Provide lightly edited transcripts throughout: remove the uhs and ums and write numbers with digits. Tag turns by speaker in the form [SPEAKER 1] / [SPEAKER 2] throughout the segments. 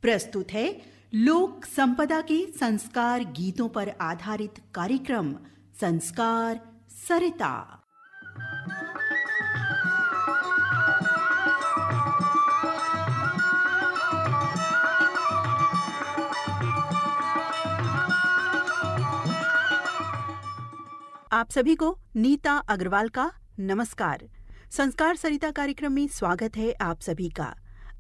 [SPEAKER 1] प्रस्तुत है लोक संपदा के संस्कार गीतों पर आधारित कार्यक्रम संस्कार सरिता। आप सभी को नीता अग्रवाल का नमस्कार। संस्कार सरिता कार्यक्रम में स्वागत है आप सभी का।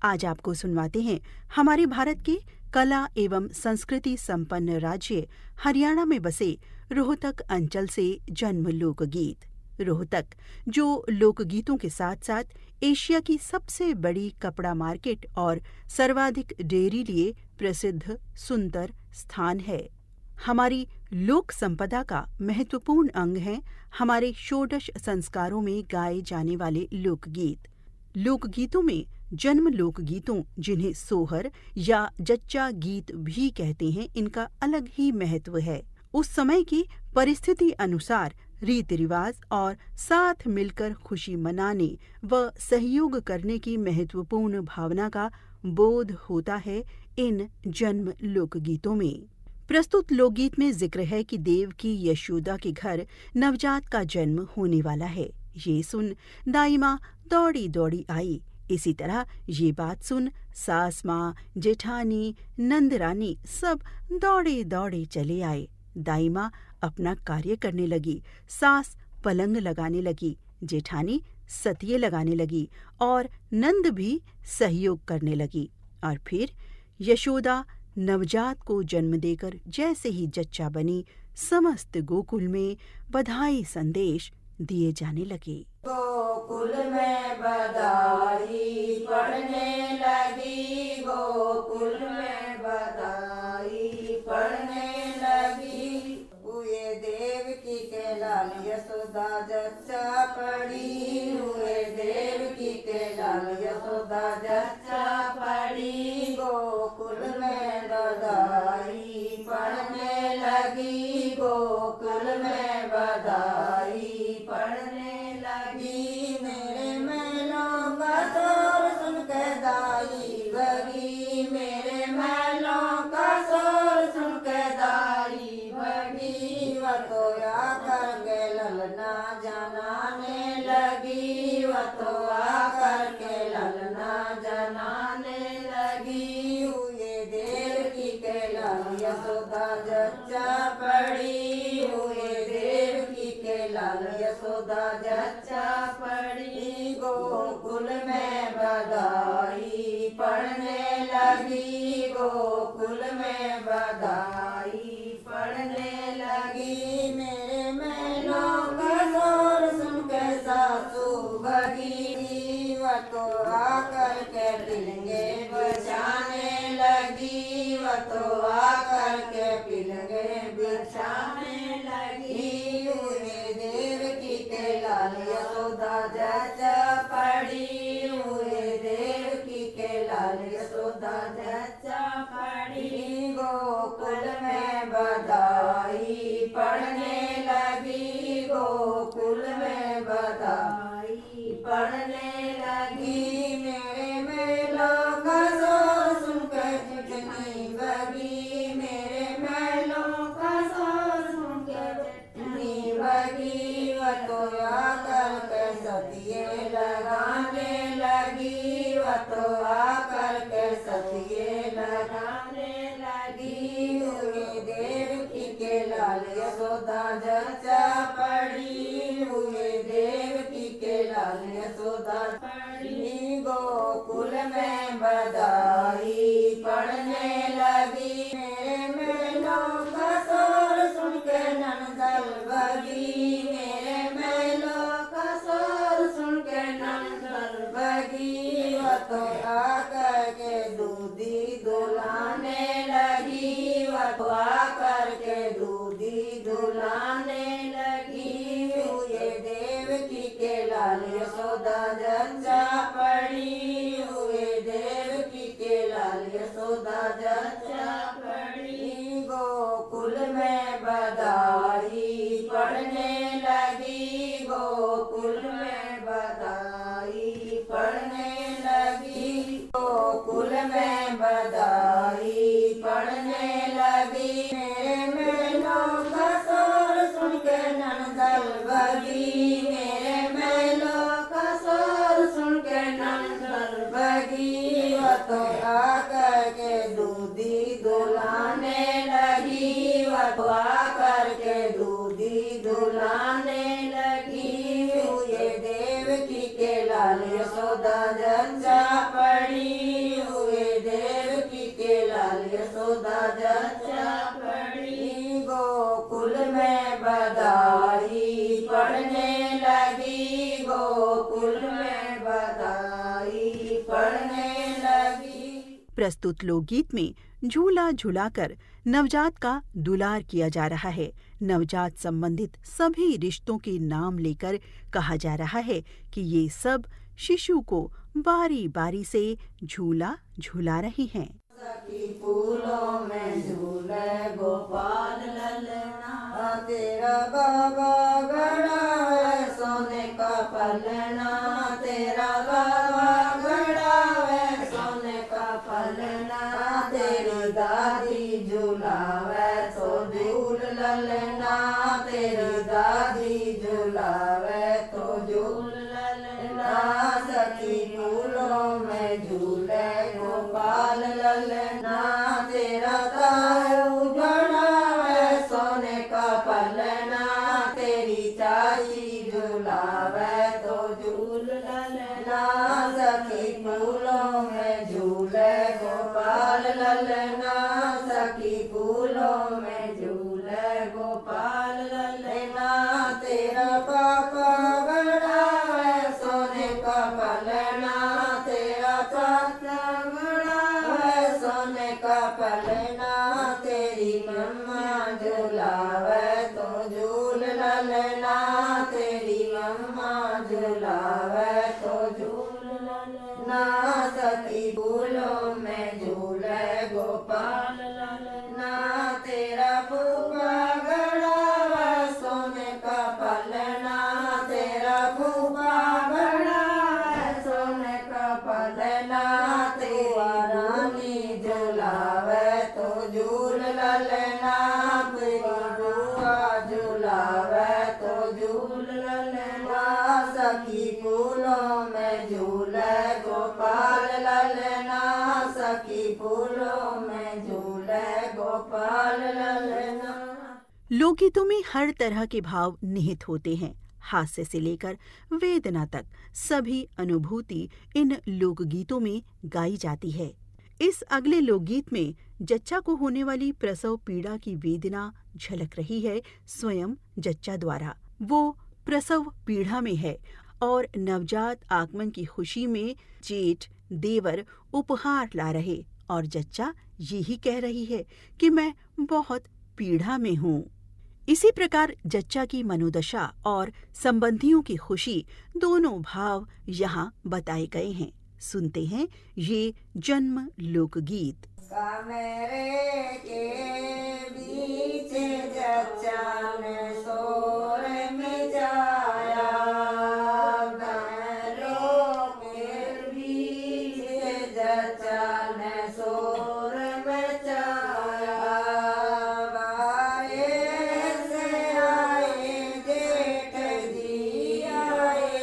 [SPEAKER 1] आज आपको सुनवाते हैं हमारे भारत के कला एवं संस्कृति संपन्न राज्य हरियाणा में बसे रोहतक अंचल से जन्म लोकगीत। रोहतक जो लोकगीतों के साथ साथ एशिया की सबसे बड़ी कपड़ा मार्केट और सर्वाधिक डेयरी लिए प्रसिद्ध सुंदर स्थान है। हमारी लोक संपदा का महत्वपूर्ण अंग है हमारे षोडश संस्कारों में गाए जाने वाले लोकगीत। लोकगीतों में जन्म लोकगीतों, जिन्हें सोहर या जच्चा गीत भी कहते हैं, इनका अलग ही महत्व है। उस समय की परिस्थिति अनुसार रीति रिवाज और साथ मिलकर खुशी मनाने व सहयोग करने की महत्वपूर्ण भावना का बोध होता है इन जन्म लोकगीतों में। प्रस्तुत लोकगीत में जिक्र है कि देव की यशोदा के घर नवजात का जन्म होने वाला है। ये सुन दाई माँ दौड़ी दौड़ी आई। इसी तरह ये बात सुन सास माँ, जेठानी, नंदरानी सब दौड़े दौड़े चले आए। दाई माँ अपना कार्य करने लगी, सास पलंग लगाने लगी, जेठानी सतिये लगाने लगी और नंद भी सहयोग करने लगी। और फिर यशोदा नवजात को जन्म देकर जैसे ही जच्चा बनी, समस्त गोकुल में बधाई संदेश दिए जाने लगे।
[SPEAKER 2] गोकुल में बधाई पढ़ने लगी, गोकुल में बधाई पढ़ने लगी। हुए देवकी के लाल यशोदा जच्चा पड़ी, हुए देवकी के लाल यशोदा जच्चा पड़ी। गोकुल में बधाई पढ़ने लगी, गोकुल में बधाई पढ़ने लगी। मेरे महलों का शोर सुन के दाई भगी, मेरे महलों का शोर सुन के दाई भगी। वह तो आकर के ललना जनाने लगी, वह तो आकर के ललना जनाने लगी। हुए देवकी के लाल यशोदा जच्चा पड़ी, हुए देवकी के लाल यशोदा जच्चा पड़ी। गोकुल में बधाई पढ़ने लगी, गोकुल में बधाई पढ़ने लगी। मेरे महलों का शोर सुन के सासू भगी, वह तो आकर के पिलंगे बजाने लगी, वह तो आकर के पिलंगे बिछाने लगी। हुए देवकी के लाल यशोदा जच्चा पड़ी, हुए देवकी के लाल यशोदा जच्चा पड़ी। गोकुल में बधाई पढ़ने लगी, गोकुल में बधाई पढ़ने लगी। मेरे महलों का शोर सुनकर जितनी बगी, मेरे महलों का शोर सुनकर जितनी बगी। वह तो आकर के सतिये लगाने लगी, वह तो आकर के सतिये लगाने लगी। हुए देवकी के लाल यशोदा जच्चा पड़ी, हुए देवकी के लाल यशोदा पड़ी। गोकुल में बधाई पढ़ने लगी, मेरे महलों का शोर सुन के नंदल भगी, मेरे महलों का शोर सुन के नंदल भगी। वह तो आकर के दूधी दुलाने लगी, वह तो आकर के दूधी दुलाने लगी। हुए देवकी के लाल यशोदा जच्चा पड़ी, हुए देवकी के लाल यशोदा जच्चा पड़ी। गोकुल में बधाई पढ़ने लगी, गोकुल में बधाई पढ़ने लगी। गोकुल में बधाई लाल यशोदा जच्चा पड़ी हुए देवकी के लाल यशोदा जच्चा पड़ी गोकुल में बधाई पढ़ने लगी गोकुल में बधाई पढ़ने लगी।
[SPEAKER 1] प्रस्तुत लोकगीत में झूला झूलाकर नवजात का दुलार किया जा रहा है। नवजात संबंधित सभी रिश्तों के नाम लेकर कहा जा रहा है कि ये सब शिशु को बारी बारी से झूला झूला रहे हैं।
[SPEAKER 2] सखी फूलों में झूले गोपाल ललना तेरा बाबा गड़ा है सोने का पलना तेरा बाबा गड़ा है सोने का पलना तेरी दादी झूलावे तो झूल ललना तेरी दादी झूलावे तो झूल ललना सखी फूलों में झूले गोपाल ललना तेरा ताऊ बड़ा है सोने का पलना तेरी चाची झूलावे तो झूल ललना सखी फूलों में झूले गोपाल ललना सखी फूलों में झूले गोपाल ललना तेरा पापा बड़ा है सोने का पलना तेरा चाचा बड़ा है सोने का पलना तेरी मम्मा झूलावे तो झूल ललना तेरी मम्मा झूलावे तो झूल ललना सखी फूलों में झूले गोपाल ललना तेरा फूफा गड़ा है सोने का पलना तेरा फूफा गड़ा है सोने का पलना तेरा रानी झूलावे तो झूल ललना तेरी बुआ झूलावे तो झूल ललना सखी फूलों में झूले गोपाल ललना सखी फूलों में झूले गोपाल ललना।
[SPEAKER 1] लोकगीतों में हर तरह के भाव निहित होते हैं। हास्य से लेकर वेदना तक सभी अनुभूति इन लोकगीतों में गाई जाती है। इस अगले लोकगीत में जच्चा को होने वाली प्रसव पीड़ा की वेदना झलक रही है स्वयं जच्चा द्वारा। वो प्रसव पीड़ा में है और नवजात आगमन की खुशी में जेठ देवर उपहार ला रहे और जच्चा यही कह रही है कि मैं बहुत पीड़ा में हूँ। इसी प्रकार जच्चा की मनोदशा और संबंधियों की खुशी दोनों भाव यहाँ बताए गए हैं। सुनते हैं ये जन्म लोकगीत।
[SPEAKER 2] मेरे के बीच जच्चा ने सोर में जाया गैरों के बीच जच्चा ने सोर में जाया बारे से आए जेठ जी आए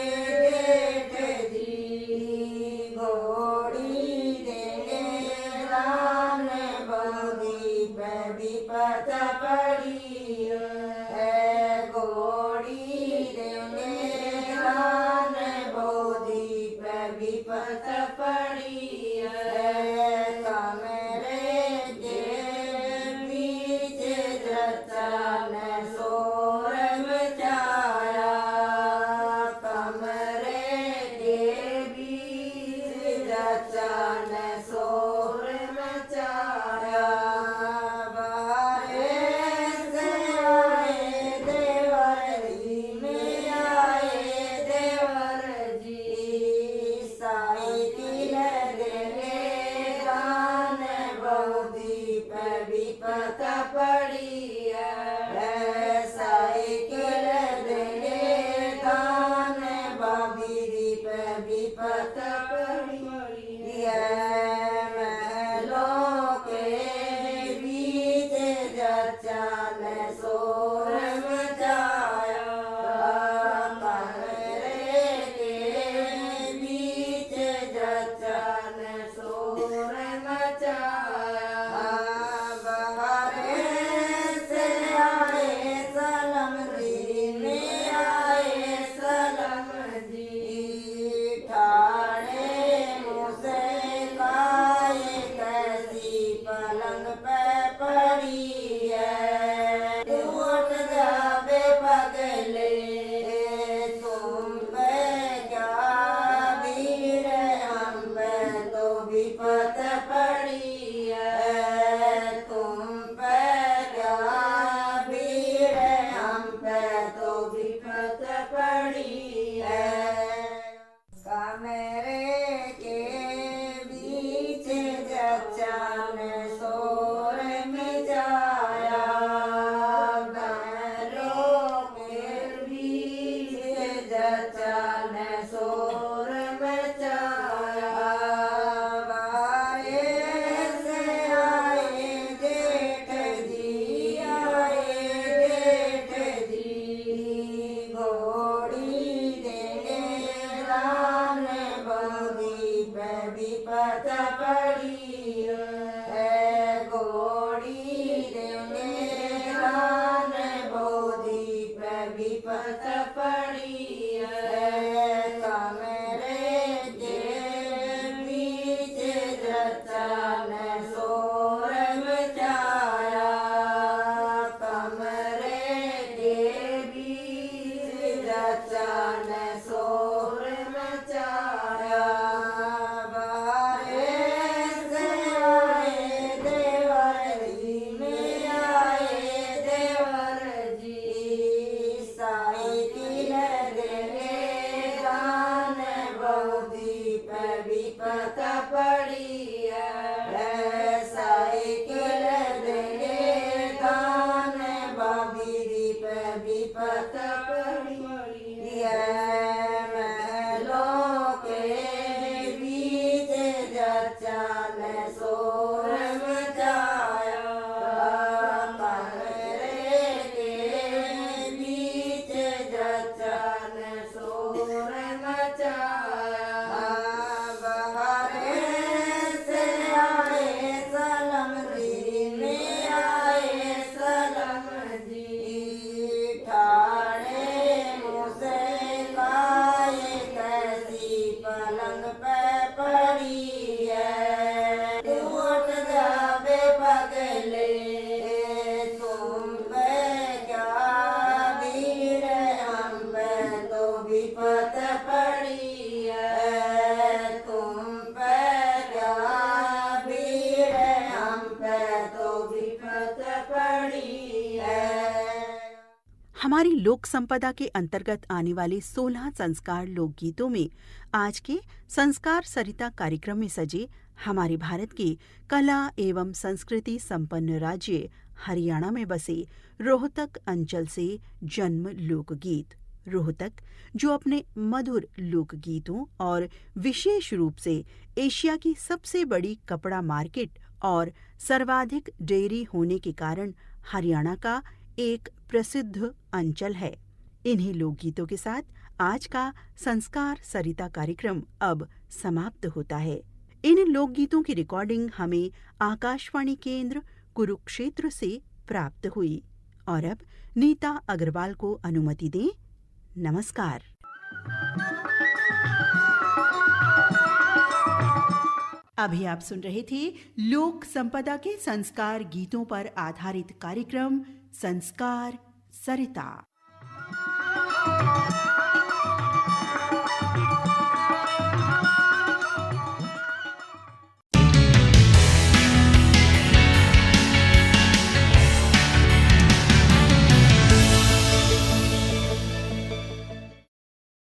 [SPEAKER 2] जेठ जी घोड़ी देंगे राम बौदी पे विपत पड़ी है ने शोर मचाया बारे से आए जेठ जी आए जेठ जी घोड़ी देने रान बोगी पे विपत पड़ी है घोड़ी देने रान बोगी पे विपत पड़ी है कमरे के बीच रचन शोर मचाया कमरे के बीच रचन शोर मचाया बारे से आए देवर जी में आए देवर जी साइकिल देने दान बहुदी पे विपत पड़ी है साइकिल देने दान बहुदी पे विपत पड़ी है महलों के बीच जचन शोर मचाया कमरे के बीच जचन शोर मचाया बाहर से आए सलम जी में आए सलम जी ठाणे मुझसे काए कैसी पलंग पे पड़ी है टूट जावे पगले तुम पे क्या वीर हम पे तो विपत पड़ी है तुम पे क्या वीर हम पे तो विपत पड़ी है।
[SPEAKER 1] हमारी लोक संपदा के अंतर्गत आने वाले 16 संस्कार लोकगीतों में आज के संस्कार सरिता कार्यक्रम में सजे हमारे भारत के कला एवं संस्कृति संपन्न राज्य हरियाणा में बसे रोहतक अंचल से जन्म लोकगीत रोहतक, जो अपने मधुर लोकगीतों और विशेष रूप से एशिया की सबसे बड़ी कपड़ा मार्केट और सर्वाधिक डेयरी होने के कारण हरियाणा का एक प्रसिद्ध अंचल है। इन्हीं लोकगीतों के साथ आज का संस्कार सरिता कार्यक्रम अब समाप्त होता है। इन लोकगीतों की रिकॉर्डिंग हमें आकाशवाणी केंद्र कुरुक्षेत्र से प्राप्त हुई और अब नीता अग्रवाल को अनुमति दें। नमस्कार। अभी आप सुन रहे थे लोक संपदा के संस्कार गीतों पर आधारित कार्यक्रम संस्कार सरिता।